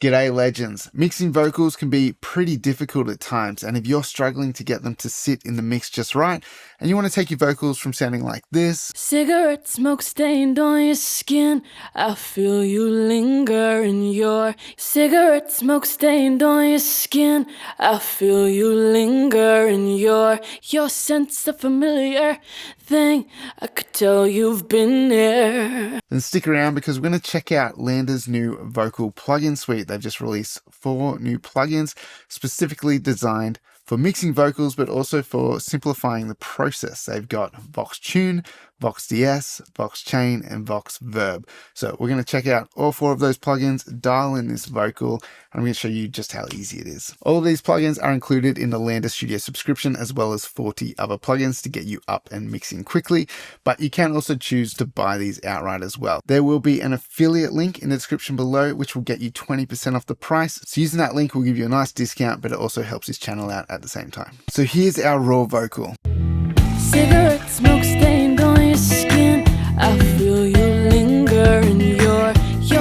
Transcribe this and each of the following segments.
G'day legends. Mixing vocals can be pretty difficult at times, and if you're struggling to get them to sit in the mix just right, and you want to take your vocals from sounding like this, cigarette smoke stained on your skin, I feel you linger in your cigarette smoke stained on your skin, I feel you linger in your sense of familiar thing, I could tell you've been there. then stick around because we're going to check out LANDR's new vocal plugin suite. They've just released 4 new plugins specifically designed for mixing vocals, but also for simplifying the process. They've got VoxTune, VoxDeEss, VoxChain, and VoxVerb. So we're going to check out all 4 of those plugins, dial in this vocal, and I'm going to show you just how easy it is. All of these plugins are included in the LANDR Studio subscription, as well as 40 other plugins to get you up and mixing quickly, but you can also choose to buy these outright as well. There will be an affiliate link in the description below, which will get you 20% off the price. So using that link will give you a nice discount, but it also helps this channel out at the same time. So here's our raw vocal. Cigarette smoke stained on your skin, I feel you linger in your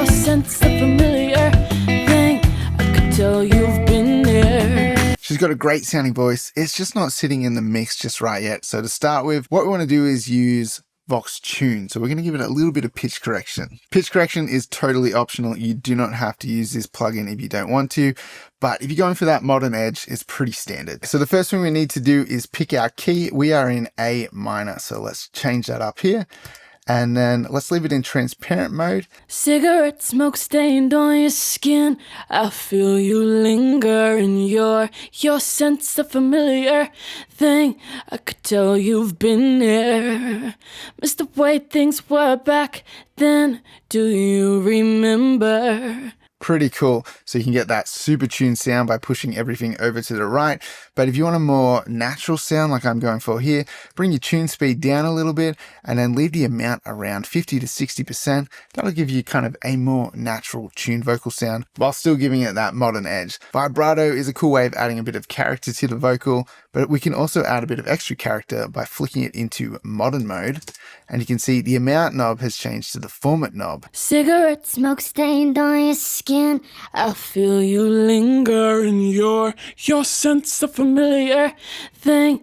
sense of familiar thing, I could tell you've been there. She's got a great sounding voice. It's just not sitting in the mix just right yet. So to start with, what we want to do is use VoxTune. So we're going to give it a little bit of pitch correction. Pitch correction is totally optional. You do not have to use this plugin if you don't want to, but if you're going for that modern edge, it's pretty standard. So the first thing we need to do is pick our key. We are in A minor. So let's change that up here. And then let's leave it in transparent mode. Cigarette smoke stained on your skin, I feel you linger in your sense of familiar thing, I could tell you've been there. Miss the way things were back then, do you remember? Pretty cool. So you can get that super tuned sound by pushing everything over to the right. But if you want a more natural sound like I'm going for here, bring your tune speed down a little bit and then leave the amount around 50 to 60%. That'll give you kind of a more natural tuned vocal sound while still giving it that modern edge. Vibrato is a cool way of adding a bit of character to the vocal, but we can also add a bit of extra character by flicking it into modern mode. And you can see the amount knob has changed to the format knob. Cigarette smoke stained on your skin, I feel you linger in your sense of familiar thing.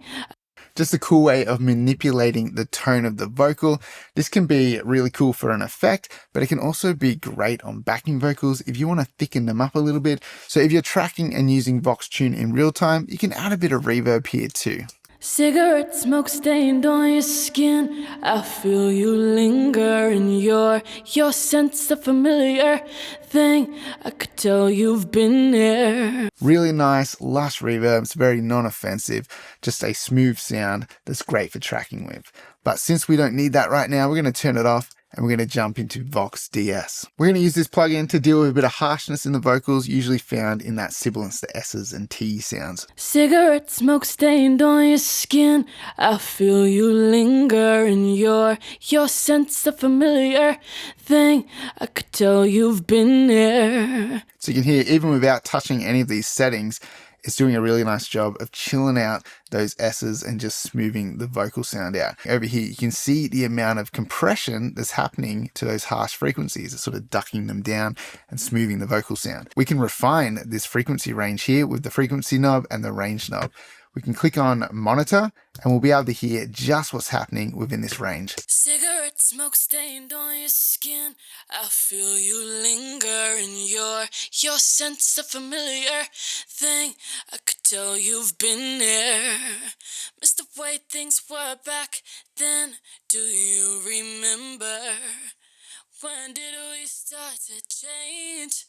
Just a cool way of manipulating the tone of the vocal. This can be really cool for an effect, but it can also be great on backing vocals if you want to thicken them up a little bit. So if you're tracking and using VoxTune in real time, you can add a bit of reverb here too. Cigarette smoke stained on your skin, I feel you linger in your sense of familiar thing, I could tell you've been there. Really nice, lush reverb. It's very non-offensive, just a smooth sound that's great for tracking with. But since we don't need that right now, we're going to turn it off and we're going to jump into VoxDeEss. We're going to use this plugin to deal with a bit of harshness in the vocals, usually found in that sibilance, the S's and T sounds. Cigarette smoke stained on your skin, I feel you linger in your sense of familiar thing, I could tell you've been there. So you can hear, even without touching any of these settings, it's doing a really nice job of chilling out those S's and just smoothing the vocal sound out. Over here, you can see the amount of compression that's happening to those harsh frequencies. It's sort of ducking them down and smoothing the vocal sound. We can refine this frequency range here with the frequency knob and the range knob. We can click on monitor and we'll be able to hear just what's happening within this range. Cigarette smoke stained on your skin, I feel you linger in your sense of familiar thing, I could tell you've been there. Miss the way things were back then, do you remember? When did we start to change?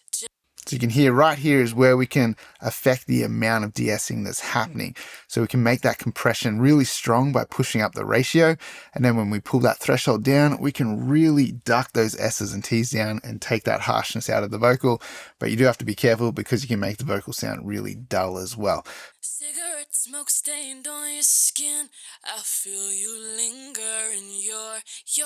So you can hear right here is where we can affect the amount of de-essing that's happening. So we can make that compression really strong by pushing up the ratio. And then when we pull that threshold down, we can really duck those S's and T's down and take that harshness out of the vocal. But you do have to be careful because you can make the vocal sound really dull as well. Cigarette Cigarette smoke stained on your skin. I feel you linger in your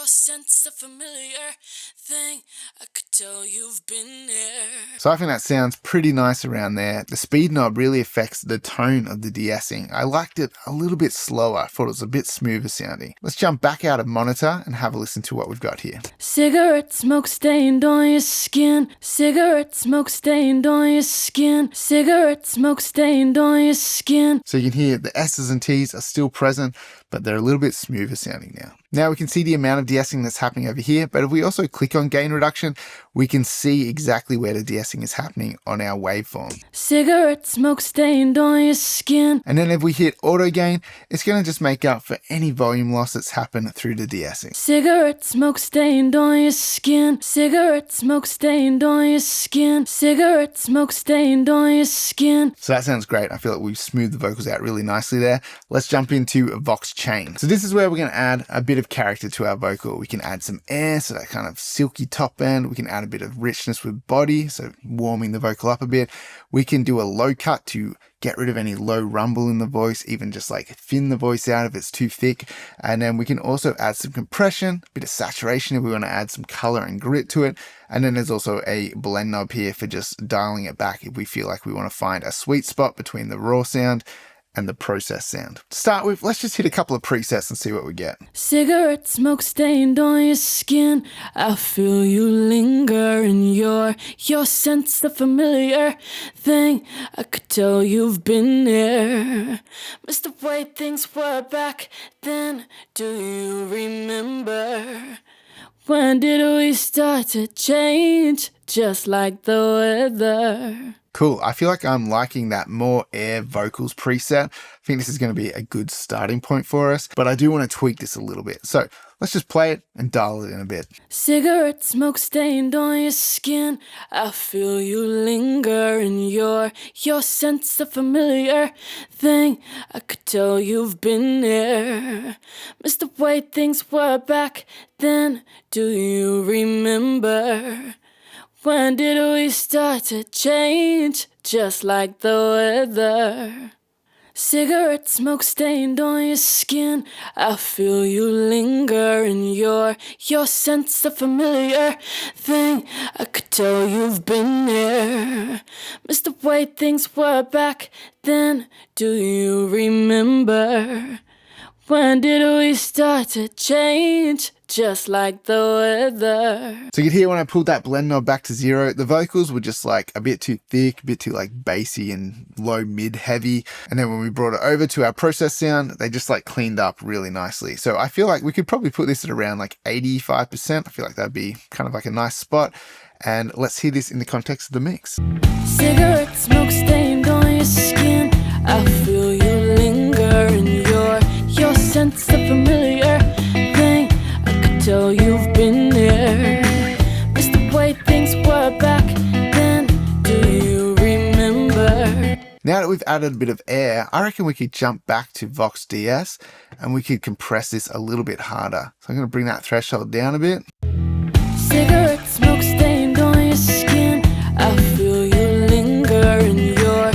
sense of familiar thing. I could tell you've been there. So I think that sounds pretty nice around there. The speed knob really affects the tone of the de-essing. I liked it a little bit slower. I thought it was a bit smoother sounding. Let's jump back out of monitor and have a listen to what we've got here. Cigarette smoke stained on your skin. Cigarette smoke stained on your skin. Cigarette smoke stained on your skin. So you can hear the S's and T's are still present, but they're a little bit smoother sounding now. Now we can see the amount of de-essing that's happening over here, but if we also click on gain reduction, we can see exactly where the de-essing is happening on our waveform. Cigarette smoke stained on your skin. And then if we hit auto gain, it's going to just make up for any volume loss that's happened through the de-essing. Cigarette smoke stained on your skin. Cigarette smoke stained on your skin. Cigarette smoke stained on your skin. So that sounds great. I feel like we've smoothed the vocals out really nicely there. Let's jump into VoxChain. So this is where we're going to add a bit of character to our vocal. We can add some air, so that kind of silky top end. We can add a bit of richness with body, so warming the vocal up a bit. We can do a low cut to get rid of any low rumble in the voice, even just like thin the voice out if it's too thick. And then we can also add some compression, a bit of saturation if we want to add some color and grit to it. And then there's also a blend knob here for just dialing it back if we feel like we want to find a sweet spot between the raw sound and the processed sound. To start with, let's just hit a couple of presets and see what we get. Cigarette smoke stained on your skin. I feel you linger in your sense of familiar thing. I could tell you've been there. Miss the way things were back then. Do you remember? When did we start to change? Just like the weather. Cool. I feel like I'm liking that more air vocals preset. I think this is going to be a good starting point for us, but I do want to tweak this a little bit. So let's just play it and dial it in a bit. Cigarette smoke stained on your skin. I feel you linger in your sense of familiar thing. I could tell you've been there. Miss the way things were back then. Do you remember? When did we start to change? Just like the weather. Cigarette smoke stained on your skin. I feel you linger in your sense of familiar thing. I could tell you've been there. Miss the way things were back then. Do you remember? When did we start to change? Just like the weather. So you can hear when I pulled that blend knob back to 0, the vocals were just like a bit too thick, a bit too like bassy and low mid heavy. And then when we brought it over to our process sound, they just like cleaned up really nicely. So I feel like we could probably put this at around like 85%. I feel like that'd be kind of like a nice spot. And let's hear this in the context of the mix. Cigarette smoke stained on your skin. I feel you linger in your sense of familiar thing. I could tell you've been there. Miss the way things were back then. Do you remember? Now that we've added a bit of air, I reckon we could jump back to VoxDeEss and we could compress this a little bit harder. So I'm going to bring that threshold down a bit. Cigarette smoke stained on your skin. I feel you linger in your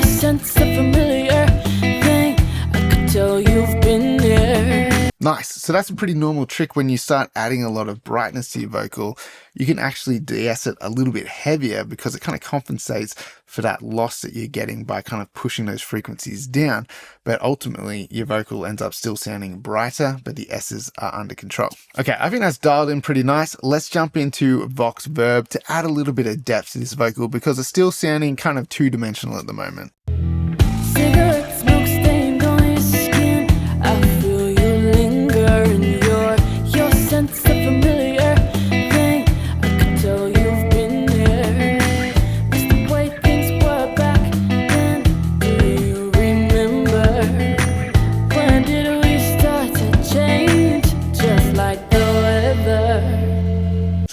sense of familiar thing. I could tell you've been there. Nice. So that's a pretty normal trick when you start adding a lot of brightness to your vocal. You can actually de-ess it a little bit heavier because it kind of compensates for that loss that you're getting by kind of pushing those frequencies down. But ultimately, your vocal ends up still sounding brighter, but the S's are under control. Okay, I think that's dialed in pretty nice. Let's jump into VoxVerb to add a little bit of depth to this vocal because it's still sounding kind of two-dimensional at the moment. Cigarette smoke stained on your skin. I feel you linger in your sense of familiar thing. I could tell you've been there. Miss the way things were back then. Do you remember? When did we start to change? Just like the weather.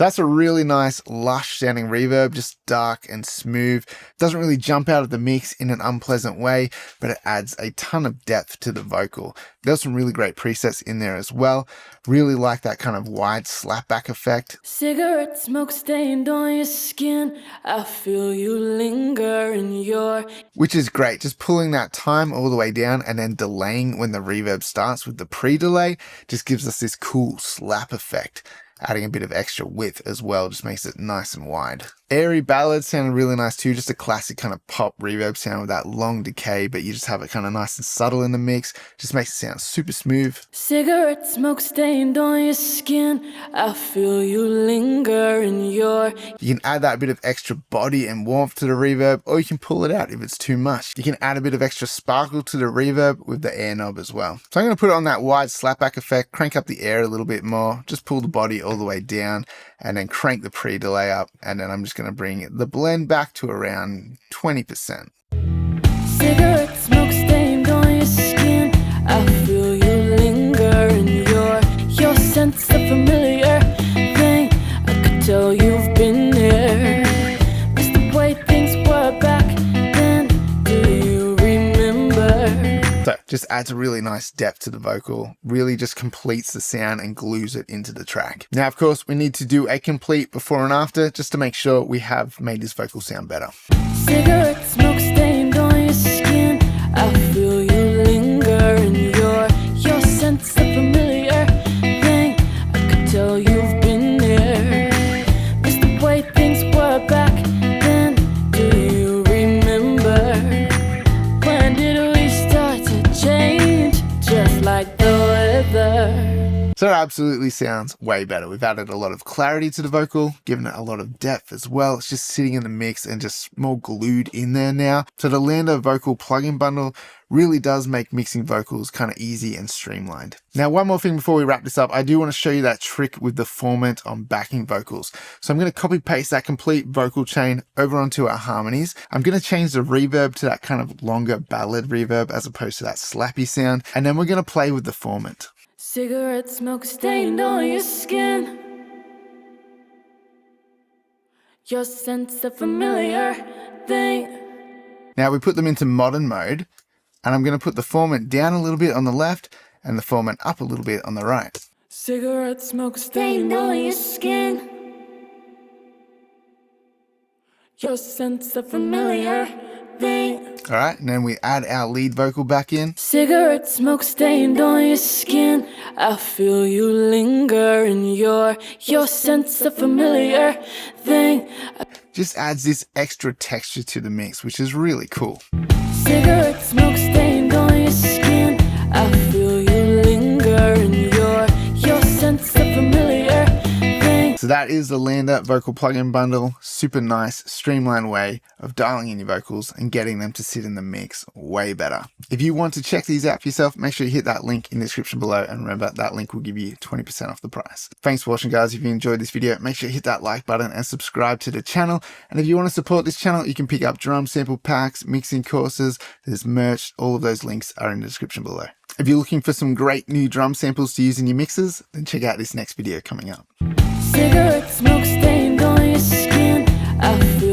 So that's a really nice, lush sounding reverb, just dark and smooth. Doesn't really jump out of the mix in an unpleasant way, but it adds a ton of depth to the vocal. There's some really great presets in there as well. Really like that kind of wide slapback effect. Cigarette smoke stained on your skin. I feel you linger in your... Which is great, just pulling that time all the way down and then delaying when the reverb starts with the pre-delay just gives us this cool slap effect. Adding a bit of extra width as well just makes it nice and wide. Airy ballads sounded really nice too, just a classic kind of pop reverb sound with that long decay, but you just have it kind of nice and subtle in the mix. Just makes it sound super smooth. Cigarette smoke stained on your skin. I feel you linger in your... You can add that bit of extra body and warmth to the reverb, or you can pull it out if it's too much. You can add a bit of extra sparkle to the reverb with the air knob as well. So I'm going to put it on that wide slapback effect, crank up the air a little bit more, just pull the body all the way down, and then crank the pre-delay up, and then I'm just going to bring the blend back to around 20%. Cigarette smoke stained on your skin. I feel you linger in your sense of familiar thing. I could tell you've been there. It's the way things were back then. Do you remember? So just adds a really nice depth to the vocal, really just completes the sound and glues it into the track. Now, of course, we need to do a complete before and after just to make sure we have made this vocal sound better. Cigarette smoke stained on your skin. I feel you linger in your sense of familiar thing. I could tell you've been there. It's the way things were back then. Do you remember? When did we start to change? Just like the weather. So it absolutely sounds way better. We've added a lot of clarity to the vocal, given it a lot of depth as well. It's just sitting in the mix and just more glued in there now. So the LANDR vocal plugin bundle really does make mixing vocals kind of easy and streamlined. Now, one more thing before we wrap this up, I do want to show you that trick with the formant on backing vocals. So I'm going to copy paste that complete vocal chain over onto our harmonies. I'm going to change the reverb to that kind of longer ballad reverb as opposed to that slappy sound. And then we're going to play with the formant. Cigarette smoke stained on your skin. Your sense of familiar thing. Now we put them into modern mode, and I'm going to put the formant down a little bit on the left and the formant up a little bit on the right. Cigarette smoke stained on your skin. Your sense of familiar thing. All right, and then we add our lead vocal back in. Cigarette smoke stained on your skin. I feel you linger in your sense of familiar thing. Just adds this extra texture to the mix, which is really cool. Cigarette smoke stained on your skin. I feel you linger in your sense of familiar thing. So that is the LANDR vocal plugin bundle. Super nice, streamlined way of dialing in your vocals and getting them to sit in the mix way better. If you want to check these out for yourself, make sure you hit that link in the description below, and remember that link will give you 20% off the price. Thanks for watching, guys. If you enjoyed this video, make sure you hit that like button and subscribe to the channel. And if you want to support this channel, you can pick up drum sample packs, mixing courses, there's merch. All of those links are in the description below. If you're looking for some great new drum samples to use in your mixes, then check out this next video coming up. Cigarette smoke stained on your skin. I feel